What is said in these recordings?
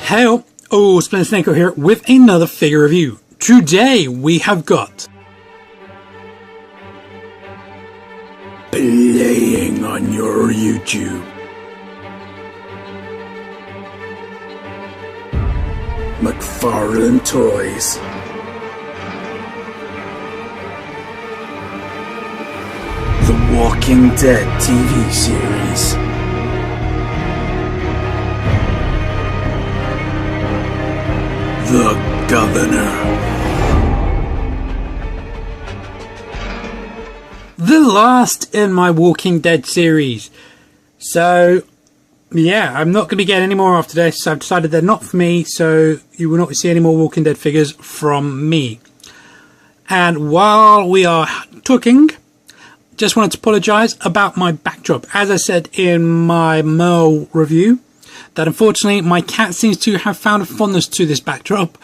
Hey up, Splendid Snake here with another figure review. Today we have got playing on your YouTube. McFarlane Toys. The Walking Dead TV series. The Governor. The last in my Walking Dead series. So, yeah, I'm not going to get any more after this. I've decided they're not for me, so you will not see any more Walking Dead figures from me. And while we are talking, just wanted to apologise about my backdrop. As I said in my Merle review, that unfortunately my cat seems to have found a fondness to this backdrop,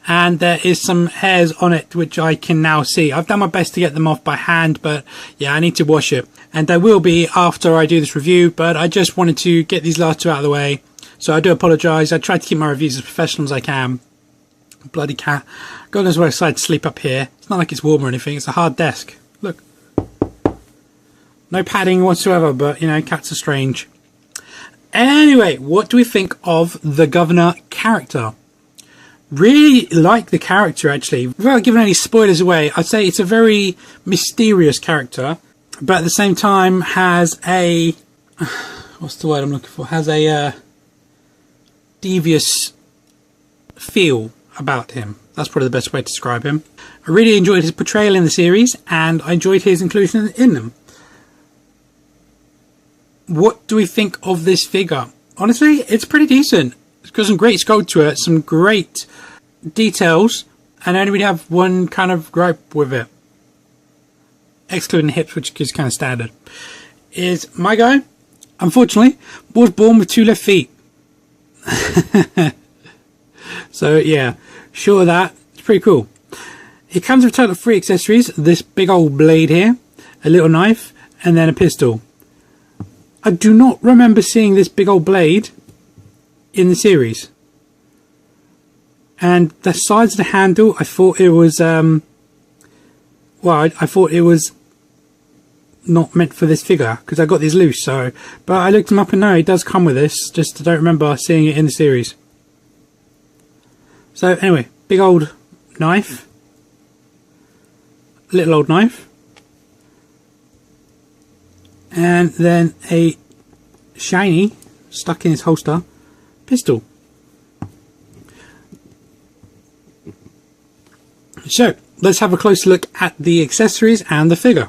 and there is some hairs on it which I can now see. I've done my best to get them off by hand, but yeah, I need to wash it, and there will be after I do this review, but I just wanted to get these last two out of the way, so I do apologise. I try to keep my reviews as professional as I can. Bloody cat. God knows where I decided to sleep up here. It's not like it's warm or anything, it's a hard desk. Look. No padding whatsoever, but you know, cats are strange. Anyway, what do we think of the Governor character? Really like the character, actually. Without giving any spoilers away, I'd say it's a very mysterious character, but at the same time has a... what's the word I'm looking for? Has a devious feel about him. That's probably the best way to describe him. I really enjoyed his portrayal in the series, and I enjoyed his inclusion in them. What do we think of this figure? Honestly, it's pretty decent. It's got some great sculpt to it, some great details, and I only really have one kind of gripe with it. Excluding the hips, which is kind of standard. Is my guy, unfortunately, was born with 2 left feet. So yeah, sure, that it's pretty cool. It comes with a total of 3 accessories. This big old blade here, a little knife, and then a pistol. I do not remember seeing this big old blade in the series. And the sides of the handle, I thought it was, I thought it was not meant for this figure, because I got these loose, so, but I looked them up and no, it does come with this, just I don't remember seeing it in the series. So anyway, big old knife, little old knife. And then a shiny, stuck in his holster, pistol. So, let's have a closer look at the accessories and the figure.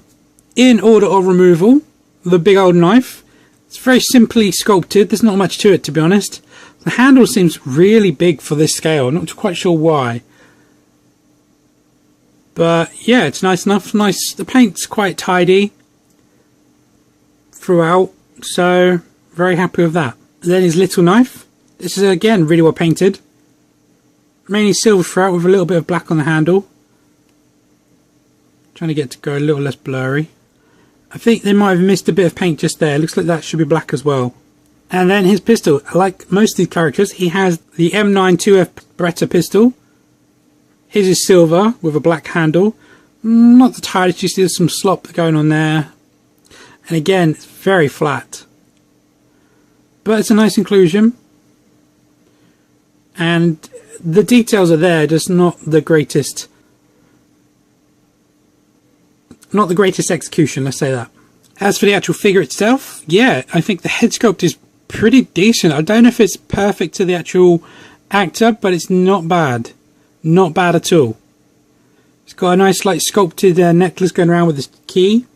In order of removal, the big old knife. It's very simply sculpted, there's not much to it, to be honest. The handle seems really big for this scale, I'm not quite sure why. But yeah, it's nice enough, nice. The paint's quite tidy throughout, so very happy with that. Then his little knife. This is again really well painted, mainly silver throughout with a little bit of black on the handle. Trying to get it to go a little less blurry. I think they might have missed a bit of paint just there. Looks like that should be black as well. And then his pistol. Like most of these characters, he has the M9 2F Beretta pistol. His is silver with a black handle. Not the tightest, you see there's some slop going on there. And again, it's very flat. But it's a nice inclusion. And the details are there, just not the greatest. Not the greatest execution, let's say that. As for the actual figure itself, yeah, I think the head sculpt is pretty decent. I don't know if it's perfect to the actual actor, but it's not bad. Not bad at all. It's got a nice, like, sculpted necklace going around with this key.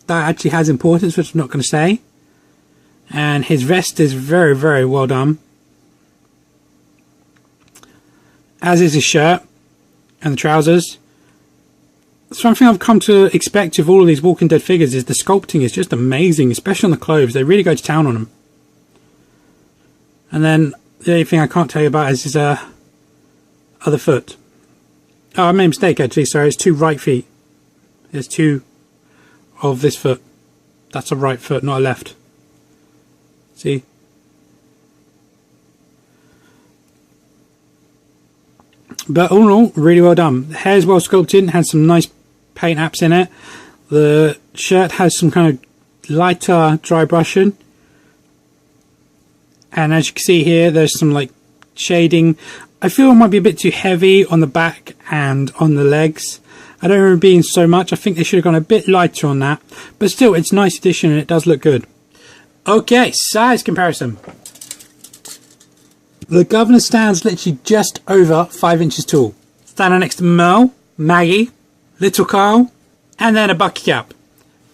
That actually has importance, which I'm not going to say. And his vest is very, very well done. As is his shirt and the trousers. Something I've come to expect of all of these Walking Dead figures is the sculpting is just amazing, especially on the clothes. They really go to town on them. And then the only thing I can't tell you about is his other foot. Oh, I made a mistake actually, sorry, it's 2 right feet. There's 2 of this foot. That's a right foot, not a left. See? But all in all, really well done. The hair's well sculpted, has some nice paint apps in it. The shirt has some kind of lighter dry brushing. And as you can see here, there's some like shading. I feel it might be a bit too heavy on the back and on the legs. I don't remember being so much. I think they should have gone a bit lighter on that. But still, it's a nice addition and it does look good. Okay, size comparison. The governor stands literally just over 5 inches tall. Standing next to Merle, Maggie, Little Carl, and then a bucket cap.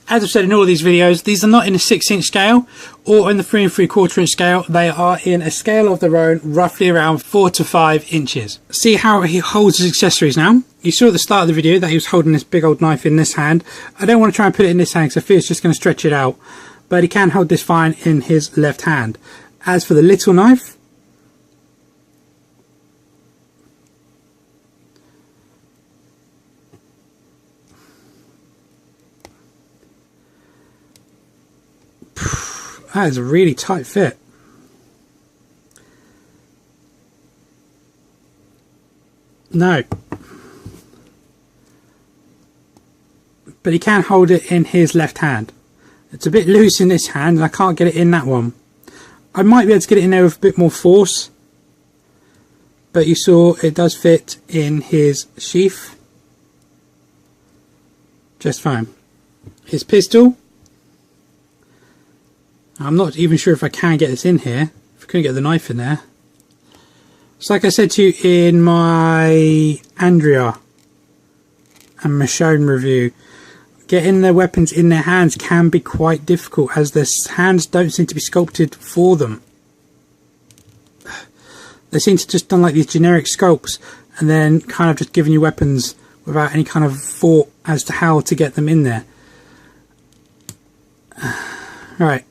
As I've said in all of these videos, these are not in a 6-inch scale or in the 3 3/4 inch scale. They are in a scale of their own, roughly around 4 to 5 inches. See how he holds his accessories now? You saw at the start of the video that he was holding this big old knife in this hand. I don't want to try and put it in this hand because I feel it's just going to stretch it out. But he can hold this fine in his left hand. As for the little knife, that is a really tight fit. No. But he can hold it in his left hand. It's a bit loose in this hand and I can't get it in that one. I might be able to get it in there with a bit more force. But you saw it does fit in his sheath. Just fine. His pistol. I'm not even sure if I can get this in here. If I couldn't get the knife in there. It's like I said to you in my Andrea and Michonne review. Getting their weapons in their hands can be quite difficult as their hands don't seem to be sculpted for them. They seem to just done like these generic sculpts and then kind of just giving you weapons without any kind of thought as to how to get them in there. Right.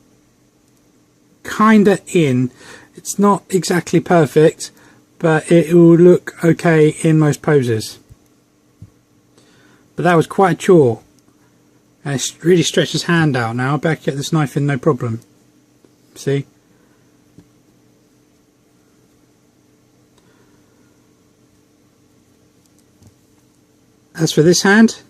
Kinda in. It's not exactly perfect, but it will look okay in most poses. But that was quite a chore. And it really stretched his hand out now. I better get this knife in no problem. See? As for this hand,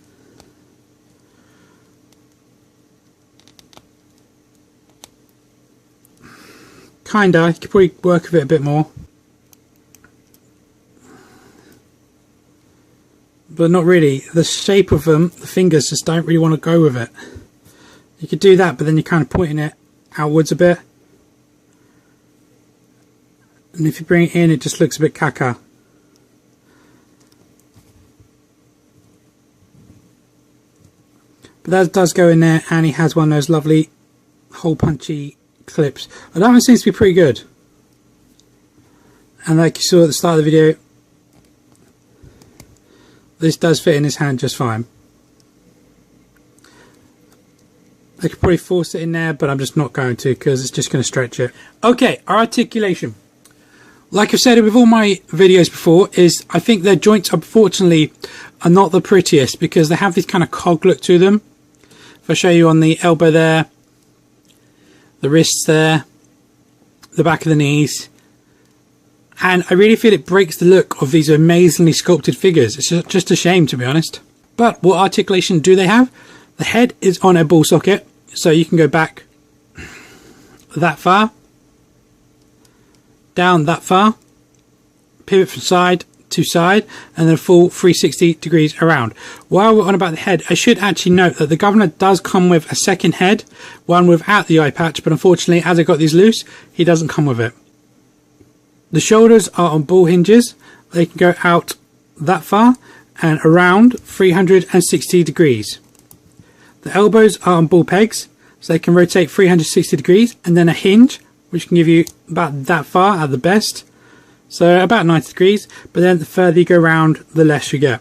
kinda, you could probably work with it a bit more. But not really. The shape of them, the fingers just don't really want to go with it. You could do that, but then you're kind of pointing it outwards a bit. And if you bring it in, it just looks a bit caca. But that does go in there, and he has one of those lovely hole punchy clips. And that one seems to be pretty good. And like you saw at the start of the video, this does fit in his hand just fine. I could probably force it in there, but I'm just not going to because it's just going to stretch it. Okay, our articulation. Like I've said with all my videos before, is I think their joints, unfortunately, are not the prettiest because they have this kind of cog look to them. If I show you on the elbow there, the wrists there, the back of the knees, and I really feel it breaks the look of these amazingly sculpted figures. It's just a shame, to be honest. But what articulation do they have? The head is on a ball socket, so you can go back that far, down that far, pivot from side to side, and then a full 360 degrees around. While we're on about the head, I should actually note that the governor does come with a second head, one without the eye patch, but unfortunately, as I got these loose, he doesn't come with it. The shoulders are on ball hinges. They can go out that far and around 360 degrees. The elbows are on ball pegs, so they can rotate 360 degrees, and then a hinge, which can give you about that far at the best, so about 90 degrees, but then the further you go around, the less you get.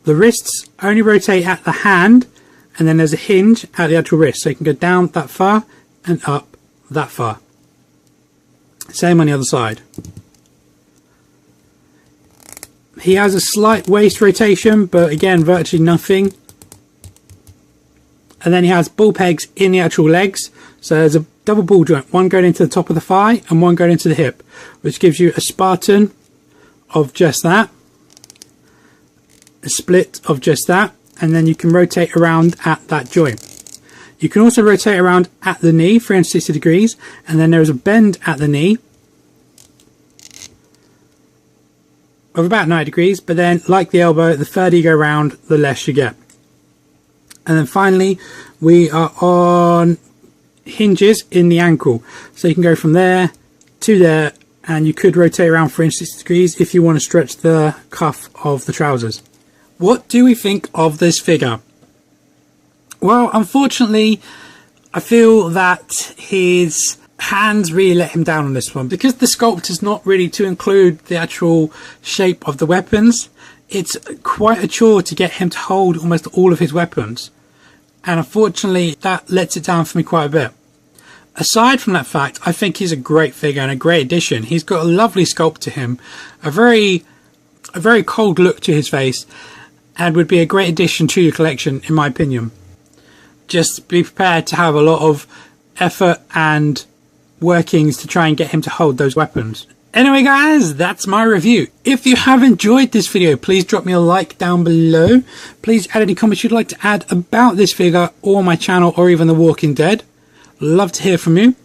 The wrists only rotate at the hand, and then there's a hinge at the actual wrist, so you can go down that far and up that far. Same on the other side. He has a slight waist rotation, but again, virtually nothing. And then he has ball pegs in the actual legs. So there's a double ball joint, one going into the top of the thigh and one going into the hip, which gives you a Spartan of just that, a split of just that, and then you can rotate around at that joint. You can also rotate around at the knee 360 degrees, and then there is a bend at the knee of about 90 degrees, but then like the elbow, the further you go around, the less you get. And then finally we are on hinges in the ankle, so you can go from there to there, and you could rotate around 360 degrees if you want to stretch the cuff of the trousers. What do we think of this figure? Well, unfortunately, I feel that his hands really let him down on this one, because the sculpt is not really to include the actual shape of the weapons. It's quite a chore to get him to hold almost all of his weapons, and unfortunately that lets it down for me quite a bit. Aside from that fact, I think he's a great figure and a great addition. He's got a lovely sculpt to him, a very cold look to his face, and would be a great addition to your collection in my opinion. Just be prepared to have a lot of effort and workings to try and get him to hold those weapons. Anyway guys, that's my review. If you have enjoyed this video, please drop me a like down below. Please add any comments you'd like to add about this figure or my channel or even The Walking Dead. Love to hear from you.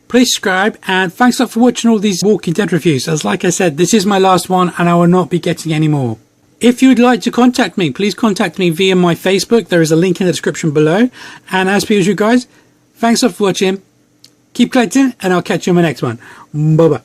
Please subscribe, and thanks a lot for watching all these Walking Dead reviews, as like I said, this is my last one and I will not be getting any more. If you would like to contact me, please contact me via my Facebook. There is a link in the description below. And as per usual guys, thanks a lot for watching. Keep collecting, and I'll catch you on my next one. Bye bye.